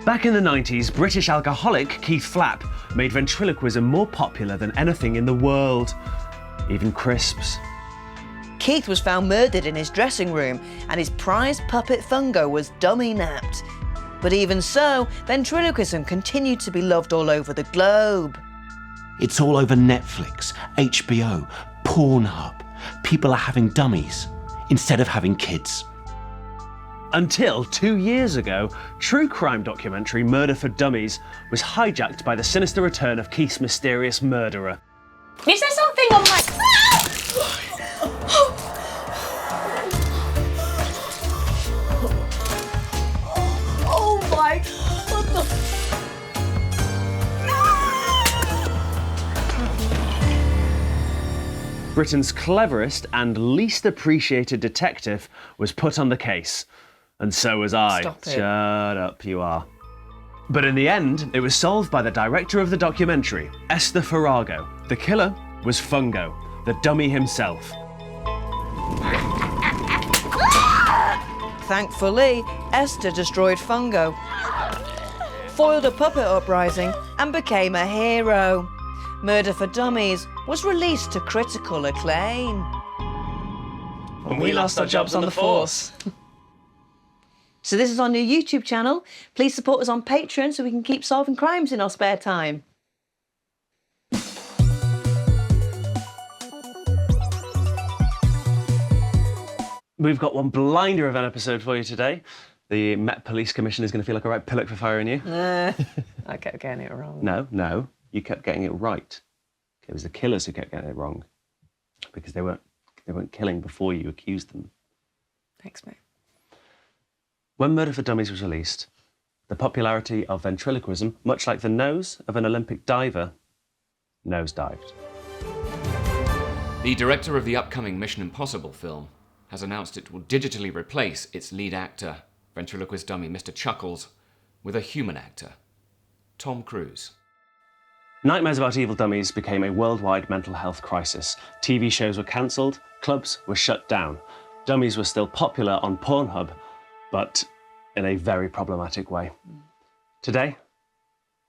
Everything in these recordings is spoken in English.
Back in the 90s, British alcoholic Keith Flapp made ventriloquism more popular than anything in the world, even crisps. Keith was found murdered in his dressing room and his prized puppet Fungo was dummy napped. But even so, ventriloquism continued to be loved all over the globe. It's all over Netflix, HBO, Pornhub. People are having dummies instead of having kids. Until 2 years ago, true crime documentary Murder for Dummies was hijacked by the sinister return of Keith's mysterious murderer. Is there something on my... Oh my... What the... Britain's cleverest and least appreciated detective was put on the case. And so was I. Stop it. Shut up, you are. But in the end, it was solved by the director of the documentary, Esther Farrago. The killer was Fungo, the dummy himself. Thankfully, Esther destroyed Fungo, foiled a puppet uprising and became a hero. Murder for Dummies was released to critical acclaim. When we lost our jobs on the force. So this is our new YouTube channel. Please support us on Patreon so we can keep solving crimes in our spare time. We've got one blinder of an episode for you today. The Met Police Commission is going to feel like a right pillock for firing you. I kept getting it wrong. No, you kept getting it right. It was the killers who kept getting it wrong because they weren't killing before you accused them. Thanks, mate. When Murder for Dummies was released, the popularity of ventriloquism, much like the nose of an Olympic diver, nosedived. The director of the upcoming Mission Impossible film has announced it will digitally replace its lead actor, ventriloquist dummy Mr. Chuckles, with a human actor, Tom Cruise. Nightmares about evil dummies became a worldwide mental health crisis. TV shows were cancelled, clubs were shut down. Dummies were still popular on Pornhub, but in a very problematic way. Today,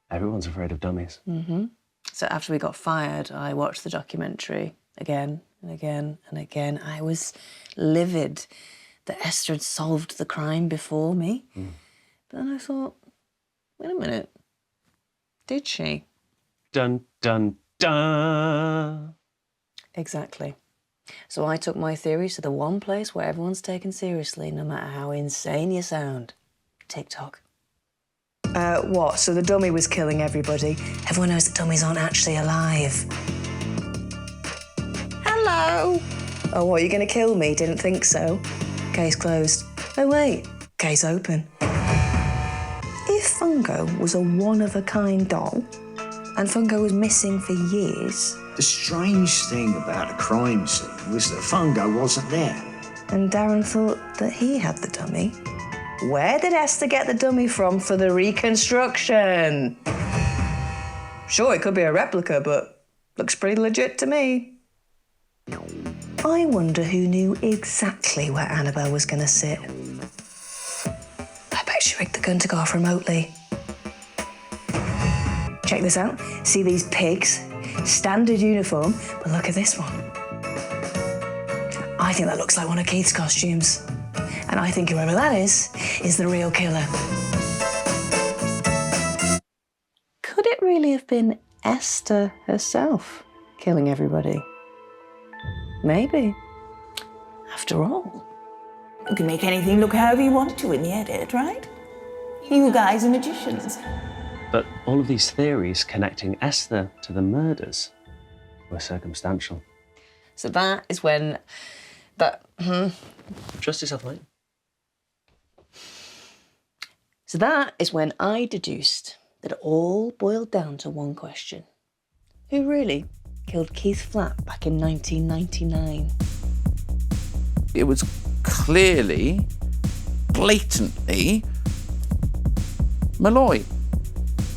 everyone's afraid of dummies. Mm-hmm. So after we got fired, I watched the documentary again and again and again. I was livid that Esther had solved the crime before me. But then I thought, wait a minute, did she? Dun, dun, dun. Exactly. So I took my theories to the one place where everyone's taken seriously, no matter how insane you sound. TikTok. What? So the dummy was killing everybody? Everyone knows that dummies aren't actually alive. Hello! Oh, what, you're gonna kill me? Didn't think so. Case closed. Oh, wait. Case open. If Fungo was a one-of-a-kind doll, and Fungo was missing for years... The strange thing about the crime scene was that Fungo wasn't there. And Darren thought that he had the dummy. Where did Esther get the dummy from for the reconstruction? Sure, it could be a replica, but looks pretty legit to me. I wonder who knew exactly where Annabelle was going to sit. I bet she rigged the gun to go off remotely. Check this out. See these pigs? Standard uniform, but look at this one. I think that looks like one of Keith's costumes. And I think whoever that is the real killer. Could it really have been Esther herself killing everybody? Maybe. After all. You can make anything look however you want to in the edit, right? You guys are magicians. But all of these theories connecting Esther to the murders were circumstantial. So that is when Trust yourself, mate. So that is when I deduced that it all boiled down to one question. Who really killed Keith Flapp back in 1999? It was clearly, blatantly Malloy.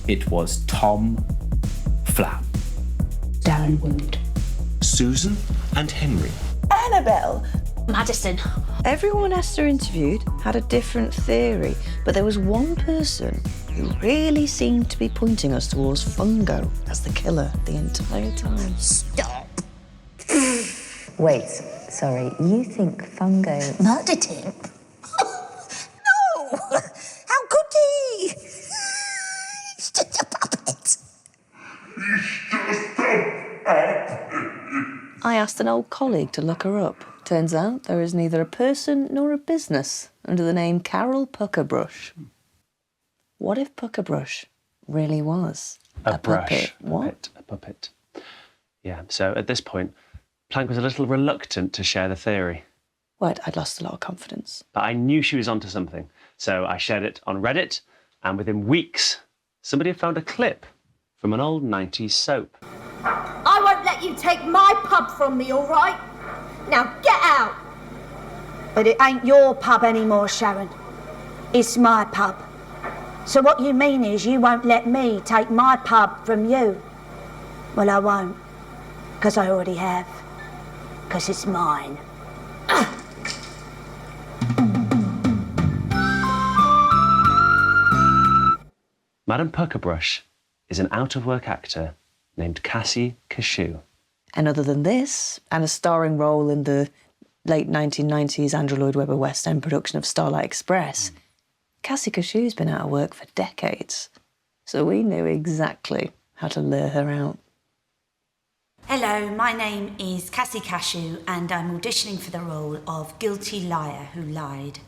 It was Tom Flapp. Darren Wood. Susan and Henry. Annabelle. Madison. Everyone Esther interviewed had a different theory, but there was one person who really seemed to be pointing us towards Fungo as the killer the entire time. Stop. Wait, sorry, you think Fungo Murdered him? No! How could he? He's just a puppet. I asked an old colleague to look her up. Turns out there is neither a person nor a business under the name Carol Puckerbrush. What if Puckerbrush really was a brush. puppet? What? A puppet. Yeah, so at this point, Plank was a little reluctant to share the theory. Well, I'd lost a lot of confidence. But I knew she was onto something, so I shared it on Reddit, and within weeks, somebody had found a clip from an old 90s soap. I won't let you take my pub from me, all right? Now get out! But it ain't your pub anymore, Sharon. It's my pub. So what you mean is you won't let me take my pub from you? Well, I won't. Because I already have. Because it's mine. Madame Puckerbrush is an out-of-work actor named Cassie Chau. And other than this, and a starring role in the late 1990s Andrew Lloyd Webber West End production of Starlight Express, Cassie Chau's been out of work for decades. So we knew exactly how to lure her out. Hello, my name is Cassie Chau and I'm auditioning for the role of guilty liar who lied.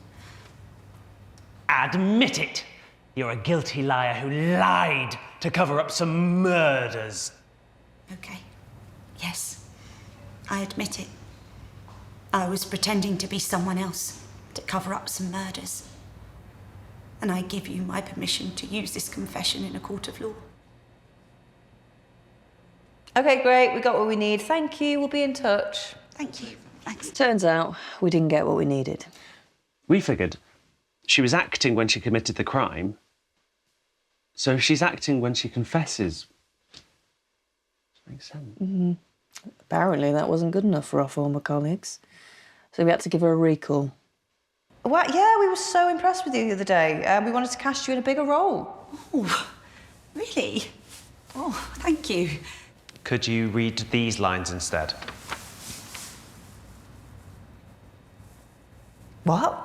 Admit it! You're a guilty liar who lied to cover up some murders. Okay. Yes, I admit it. I was pretending to be someone else to cover up some murders. And I give you my permission to use this confession in a court of law. OK, great, we got what we need. Thank you, we'll be in touch. Thank you. Thanks. Turns out we didn't get what we needed. We figured she was acting when she committed the crime, so she's acting when she confesses. Makes sense. Mm-hmm. Apparently that wasn't good enough for our former colleagues, so we had to give her a recall. Well, yeah, we were so impressed with you the other day. We wanted to cast you in a bigger role. Oh, really? Oh, thank you. Could you read these lines instead? What?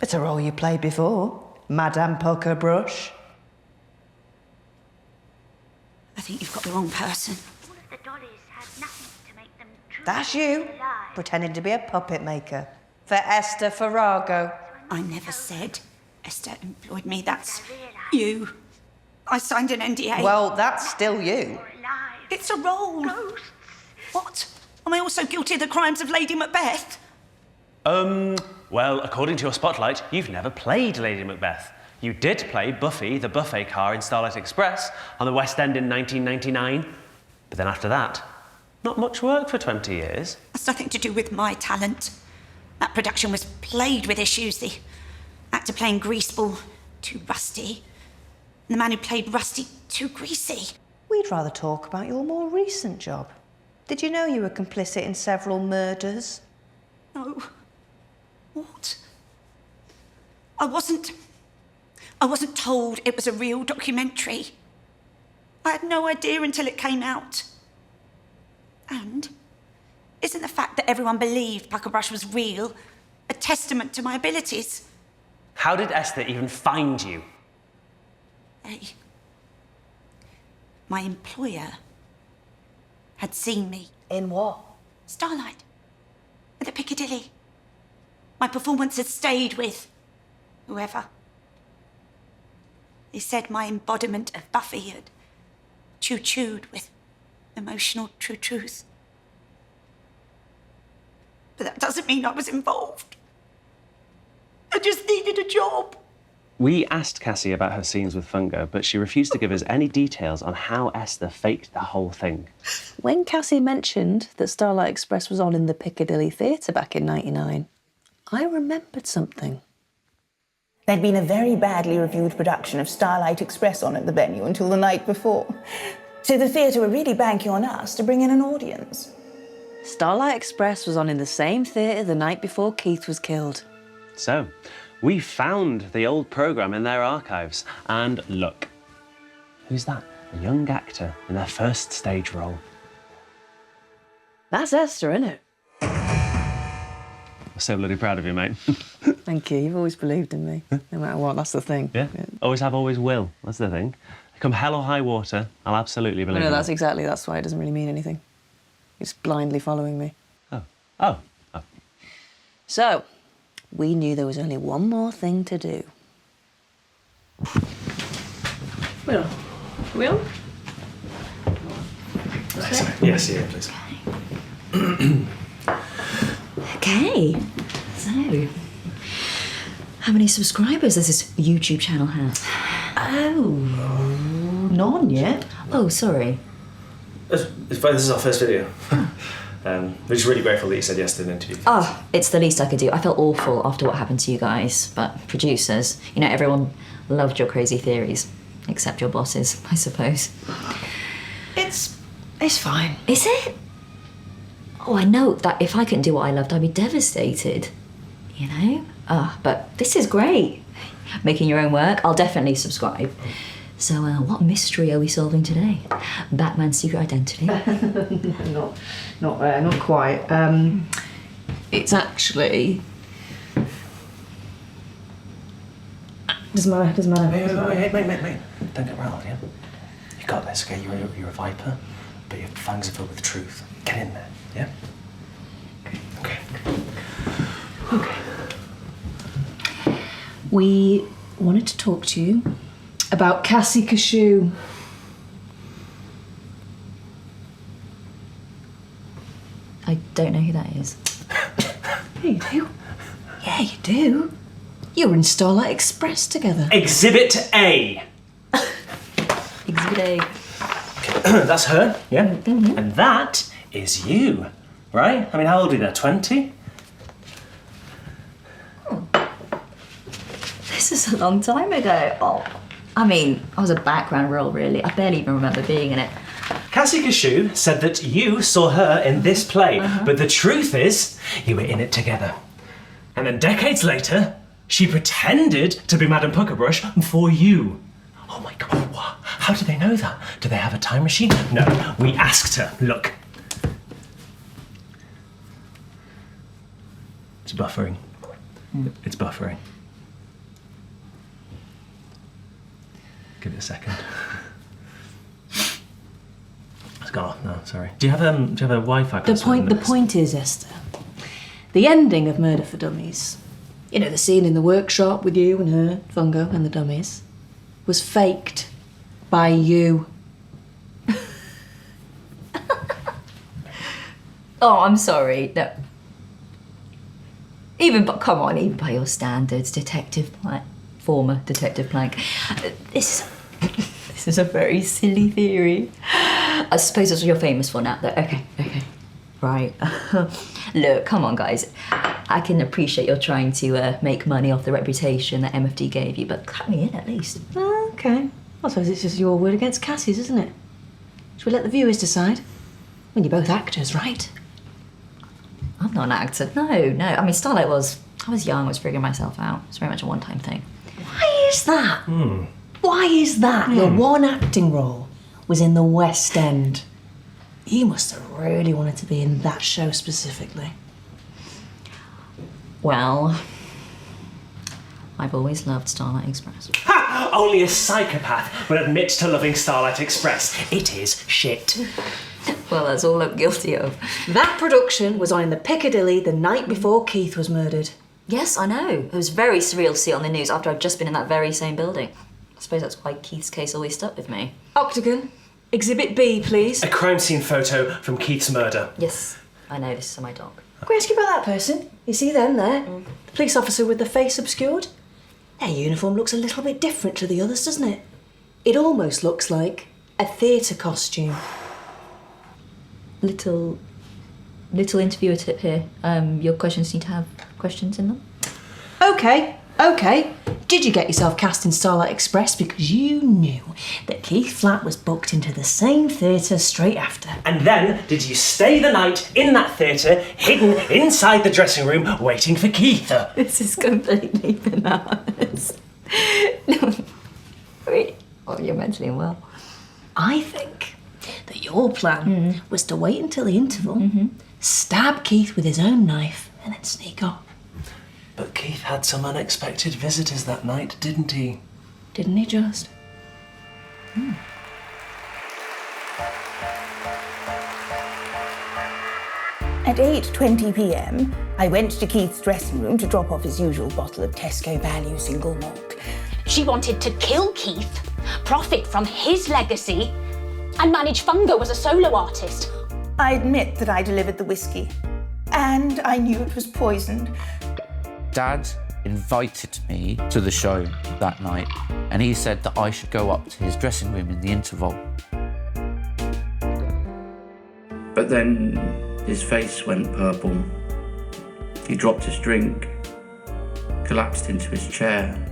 It's a role you played before, Madame Puckerbrush. I think you've got the wrong person. That's you, pretending to be a puppet maker for Esther Farrago. I never said Esther employed me. That's you. I signed an NDA. Well, that's still you. It's a role. What? Am I also guilty of the crimes of Lady Macbeth? Well, according to your spotlight, you've never played Lady Macbeth. You did play Buffy, the buffet car in Starlight Express on the West End in 1999. But then after that, not much work for 20 years. That's nothing to do with my talent. That production was plagued with issues. The actor playing Greaseball, too rusty. And the man who played Rusty, too greasy. We'd rather talk about your more recent job. Did you know you were complicit in several murders? No. What? I wasn't told it was a real documentary. I had no idea until it came out. And isn't the fact that everyone believed Puckerbrush was real a testament to my abilities? How did Esther even find you? My employer had seen me. In what? Starlight. At the Piccadilly. My performance had stayed with whoever. They said my embodiment of Buffy had chewed with emotional true truth. But that doesn't mean I was involved. I just needed a job. We asked Cassie about her scenes with Fungo, but she refused to give us any details on how Esther faked the whole thing. When Cassie mentioned that Starlight Express was on in the Piccadilly Theatre back in '99, I remembered something. There'd been a very badly reviewed production of Starlight Express on at the venue until the night before. So the theatre were really banking on us to bring in an audience. Starlight Express was on in the same theatre the night before Keith was killed. So, We found the old programme in their archives. And look, who's that? A young actor in their first stage role. That's Esther, isn't it? I'm so bloody proud of you, mate. Thank you. You've always believed in me, no matter what. That's the thing. Yeah. Always have, always will. That's the thing. Come hell or high water, I'll absolutely believe No, you. that's why it doesn't really mean anything. It's blindly following me. Oh. So, we knew there was only one more thing to do. We on? Yes, yeah, please. Okay, so how many subscribers does this YouTube channel have? Oh, none yet. Oh, sorry. This is our first video. We're just really grateful that you said yes to an interview. Oh, it's the least I could do. I felt awful after what happened to you guys, but producers, you know, everyone loved your crazy theories, except your bosses, I suppose. It's fine. Is it? Oh, I know that if I couldn't do what I loved, I'd be devastated, you know? But this is great. Making your own work, I'll definitely subscribe. So, what mystery are we solving today? Batman's secret identity? Not quite. It's actually... Doesn't matter. Mate. Don't get rattled, yeah? You got this, okay? You're a viper, but your fangs are filled with truth. Get in there, yeah? Okay. We wanted to talk to you about Cassie Chau. I don't know who that is. Yeah, you do. Yeah, you do. You were in Starlight Express together. Exhibit A. Exhibit A. That's her, yeah? Mm-hmm. And that is you, right? I mean, how old are you there, 20? This is a long time ago. Oh, I mean, I was a background role, really. I barely even remember being in it. Cassie Chau said that you saw her in this play, but the truth is, you were in it together. And then decades later, she pretended to be Madame Puckerbrush for you. Oh my God, what? How do they know that? Do they have a time machine? No, we asked her. Look. It's buffering. It's buffering. Give it a second. It's gone off now, sorry. Do you have a Wi-Fi password? The point is, Esther, the ending of Murder for Dummies, you know, the scene in the workshop with you and her, Fungo and the dummies, was faked by you. Oh, I'm sorry. No. Come on, even by your standards, former Detective Plank. This is a very silly theory. I suppose that's what you're famous for now, though. Okay. Right. Look, come on, guys. I can appreciate you're trying to make money off the reputation that MFD gave you, but cut me in at least. Okay. I suppose it's just your word against Cassie's, isn't it? Should we let the viewers decide? I mean, you're both actors, right? I'm not an actor. No. I mean, Starlight was... I was young, I was figuring myself out. It's very much a one-time thing. Why is that? Why is that? Your one acting role was in the West End. You must have really wanted to be in that show specifically. Well, I've always loved Starlight Express. Ha! Only a psychopath would admit to loving Starlight Express. It is shit. Well, that's all I'm guilty of. That production was on in the Piccadilly the night before Keith was murdered. Yes, I know. It was very surreal to see it on the news after I'd just been in that very same building. I suppose that's why Keith's case always stuck with me. Octagon, Exhibit B, please. A crime scene photo from Keith's murder. Yes, I know. This is on my doc. Can we ask you about that person? You see them there? The police officer with the face obscured? Their uniform looks a little bit different to the others, doesn't it? It almost looks like a theatre costume. Little interviewer tip here. Your questions need to have questions in them. Okay. did you get yourself cast in Starlight Express because you knew that Keith Flapp was booked into the same theatre straight after? And then, did you stay the night in that theatre, hidden inside the dressing room, waiting for Keith? This is completely bananas. No, really? Oh, you're mentally unwell. I think that your plan was to wait until the interval, stab Keith with his own knife, and then sneak off. But Keith had some unexpected visitors that night, didn't he? Didn't he just? At 8:20 p.m, I went to Keith's dressing room to drop off his usual bottle of Tesco Value single malt. She wanted to kill Keith, profit from his legacy, and manage Fungo as a solo artist. I admit that I delivered the whiskey, and I knew it was poisoned. Dad invited me to the show that night, and he said that I should go up to his dressing room in the interval. But then his face went purple. He dropped his drink, collapsed into his chair.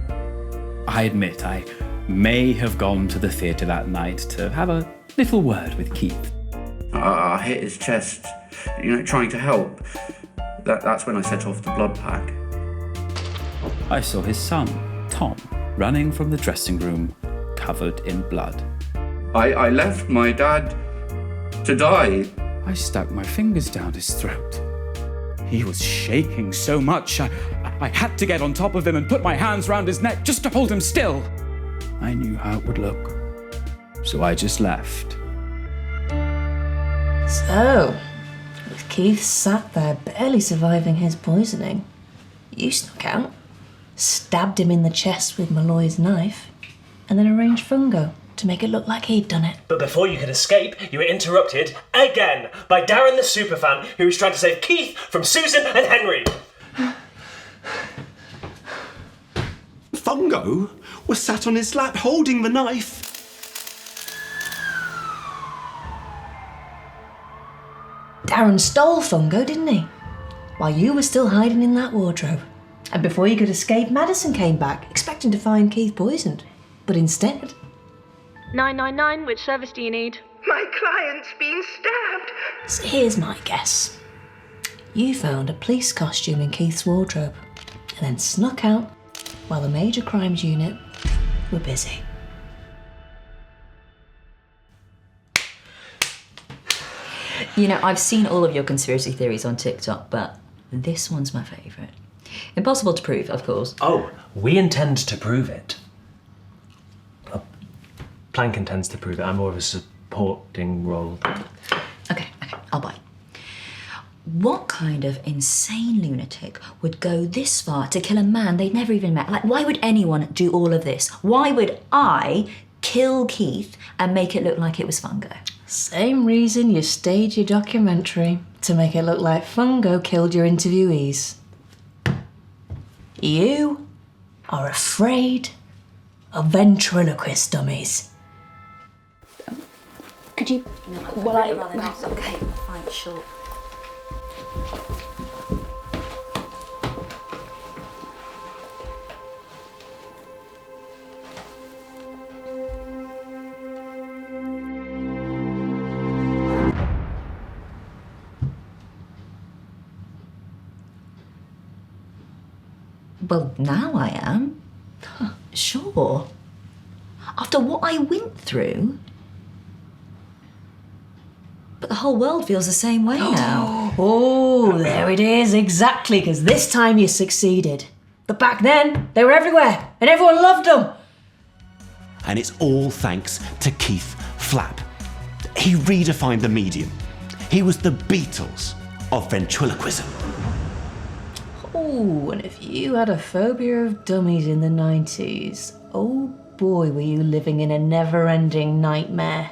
I admit I may have gone to the theatre that night to have a little word with Keith. I hit his chest, trying to help. That's when I set off the blood pack. I saw his son, Tom, running from the dressing room, covered in blood. I left my dad to die. I stuck my fingers down his throat. He was shaking so much, I had to get on top of him and put my hands round his neck just to hold him still. I knew how it would look, so I just left. So, with Keith sat there barely surviving his poisoning, you snuck out, stabbed him in the chest with Malloy's knife, and then arranged Fungo to make it look like he'd done it. But before you could escape, you were interrupted again by Darren the superfan, who was trying to save Keith from Susan and Henry. Fungo was sat on his lap holding the knife. Darren stole Fungo, didn't he? While you were still hiding in that wardrobe. And before you could escape, Madison came back, expecting to find Keith poisoned. But instead... 999, which service do you need? My client's been stabbed. So here's my guess. You found a police costume in Keith's wardrobe, and then snuck out while the Major Crimes Unit were busy. You know, I've seen all of your conspiracy theories on TikTok, but this one's my favourite. Impossible to prove, of course. Oh, we intend to prove it. Plank intends to prove it. I'm more of a supporting role. Okay, I'll buy. What kind of insane lunatic would go this far to kill a man they'd never even met? Like, why would anyone do all of this? Why would I kill Keith and make it look like it was Fungo? Same reason you staged your documentary, to make it look like Fungo killed your interviewees. You are afraid of ventriloquist dummies. Could you... Well, I'd rather not. Okay, fine, sure. Well, now I am. Sure. After what I went through. But the whole world feels the same way now. Oh, there it is, exactly, because this time you succeeded. But back then, they were everywhere, and everyone loved them. And it's all thanks to Keith Flapp. He redefined the medium. He was the Beatles of ventriloquism. Oh, and if you had a phobia of dummies in the 90s, oh boy, were you living in a never-ending nightmare.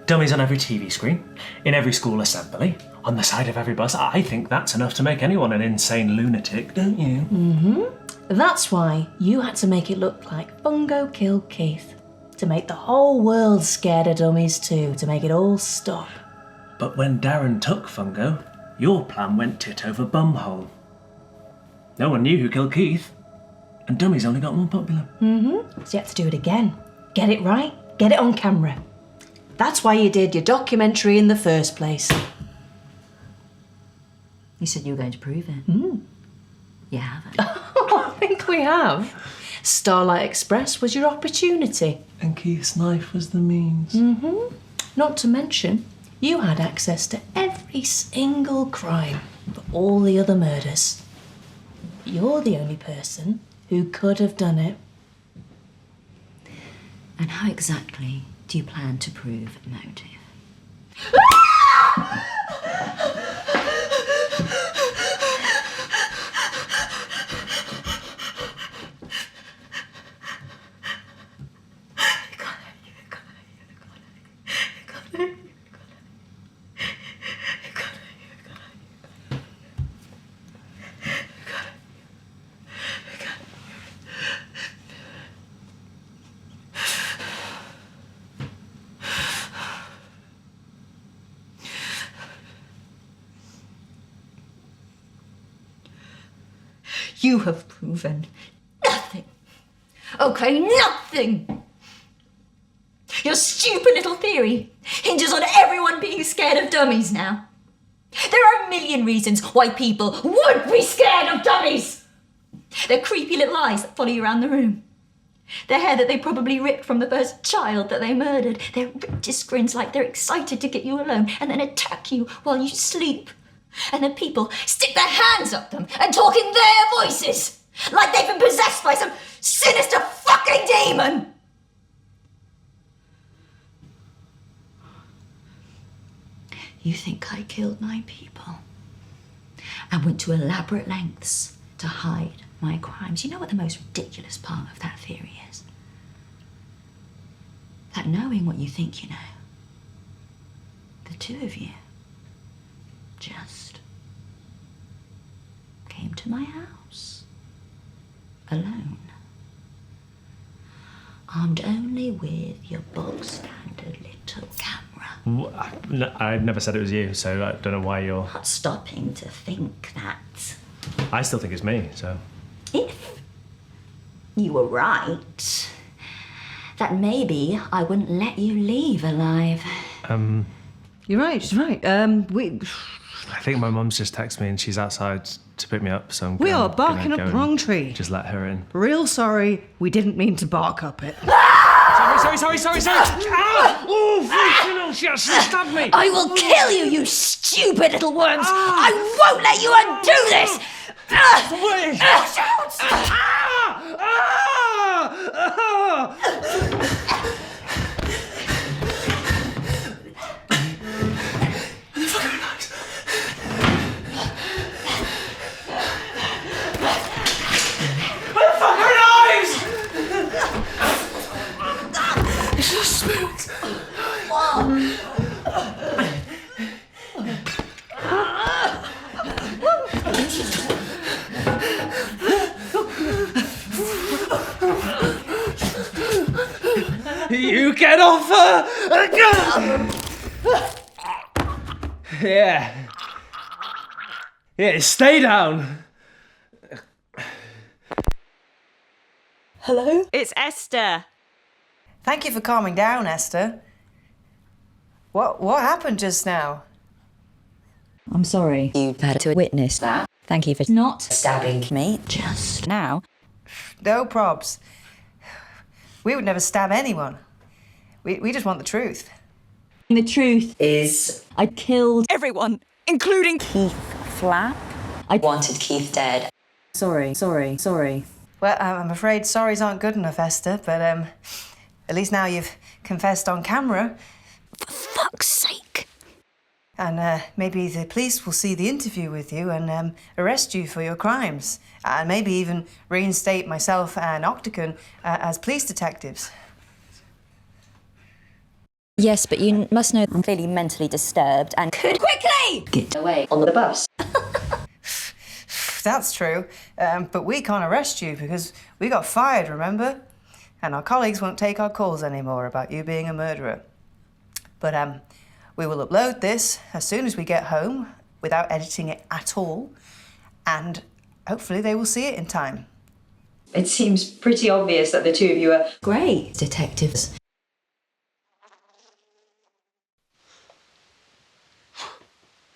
Dummies on every TV screen, in every school assembly, on the side of every bus. I think that's enough to make anyone an insane lunatic, don't you? Mm-hmm. That's why you had to make it look like Fungo killed Keith. To make the whole world scared of dummies too, to make it all stop. But when Darren took Fungo, your plan went tit over bumhole. No one knew who killed Keith. And Dummies only got more popular. Mm-hmm. So you have to do it again. Get it right, get it on camera. That's why you did your documentary in the first place. You said you were going to prove it. You haven't. I think we have. Starlight Express was your opportunity. And Keith's knife was the means. Mm-hmm. Not to mention, you had access to every single crime for all the other murders. You're the only person who could have done it. And how exactly do you plan to prove motive? You have proven nothing. Okay, nothing. Your stupid little theory hinges on everyone being scared of dummies now. There are a million reasons why people would be scared of dummies. Their creepy little eyes that follow you around the room. Their hair that they probably ripped from the first child that they murdered. Their ripest grins like they're excited to get you alone and then attack you while you sleep. And then people stick their hands up them and talk in their voices, like they've been possessed by some sinister fucking demon. You think I killed 9 people and went to elaborate lengths to hide my crimes? You know what the most ridiculous part of that theory is? That knowing what you think you know, the two of you just came to my house alone, armed only with your bog standard little camera. No, I never said it was you, so I don't know why you're... Not stopping to think that I still think it's me, so... if you were right, that maybe I wouldn't let you leave alive. You're right, she's right. I think my mum's just texted me and she's outside to pick me up, so I'm We gonna, are barking gonna up go the wrong and tree. Just let her in. Real sorry, we didn't mean to bark up it. Sorry! Ah! Oh, freaking hell, she actually stabbed me! I will kill you, you stupid little worms! I won't let you undo this! Wait! You get off her! Yeah, stay down. Hello? It's Esther. Thank you for calming down, Esther. What happened just now? I'm sorry you've had to witness that. Thank you for not stabbing me just now. No probs. We would never stab anyone. We just want the truth. The truth is, I killed everyone, including Keith Flapp. I wanted Keith dead. Sorry. Well, I'm afraid sorries aren't good enough, Esther, but at least now you've confessed on camera. For fuck's sake. And maybe the police will see the interview with you and arrest you for your crimes. And maybe even reinstate myself and Octagon as police detectives. Yes, but you must know I'm clearly mentally disturbed and could quickly get away on the bus. That's true, but we can't arrest you because we got fired, remember? And our colleagues won't take our calls anymore about you being a murderer. But we will upload this as soon as we get home without editing it at all, and hopefully they will see it in time. It seems pretty obvious that the two of you are great detectives.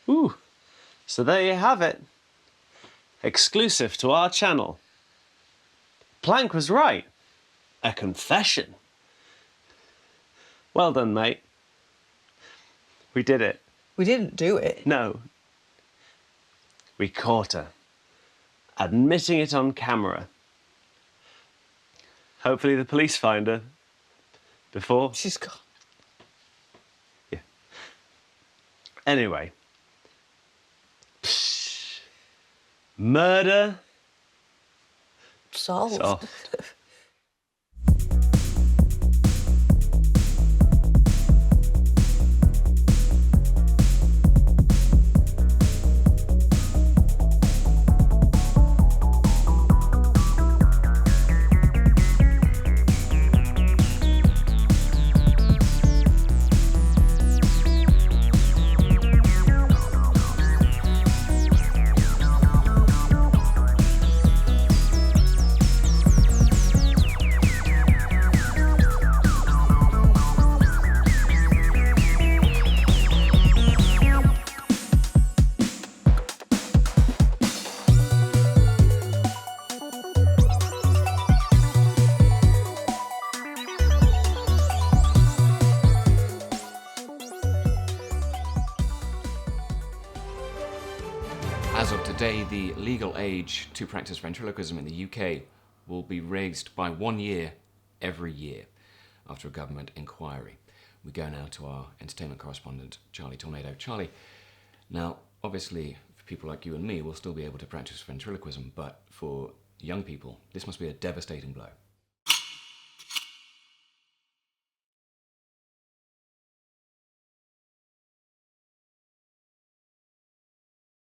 Ooh, so there you have it. Exclusive to our channel. Plank was right. A confession. Well done, mate. We did it. We didn't do it. No. We caught her. Admitting it on camera. Hopefully the police find her before. She's gone. Yeah. Anyway. Murder. Solved. As of today, the legal age to practice ventriloquism in the UK will be raised by 1 year every year after a government inquiry. We go now to our entertainment correspondent, Charlie Tornado. Charlie, now, obviously, for people like you and me, we'll still be able to practice ventriloquism, but for young people, this must be a devastating blow.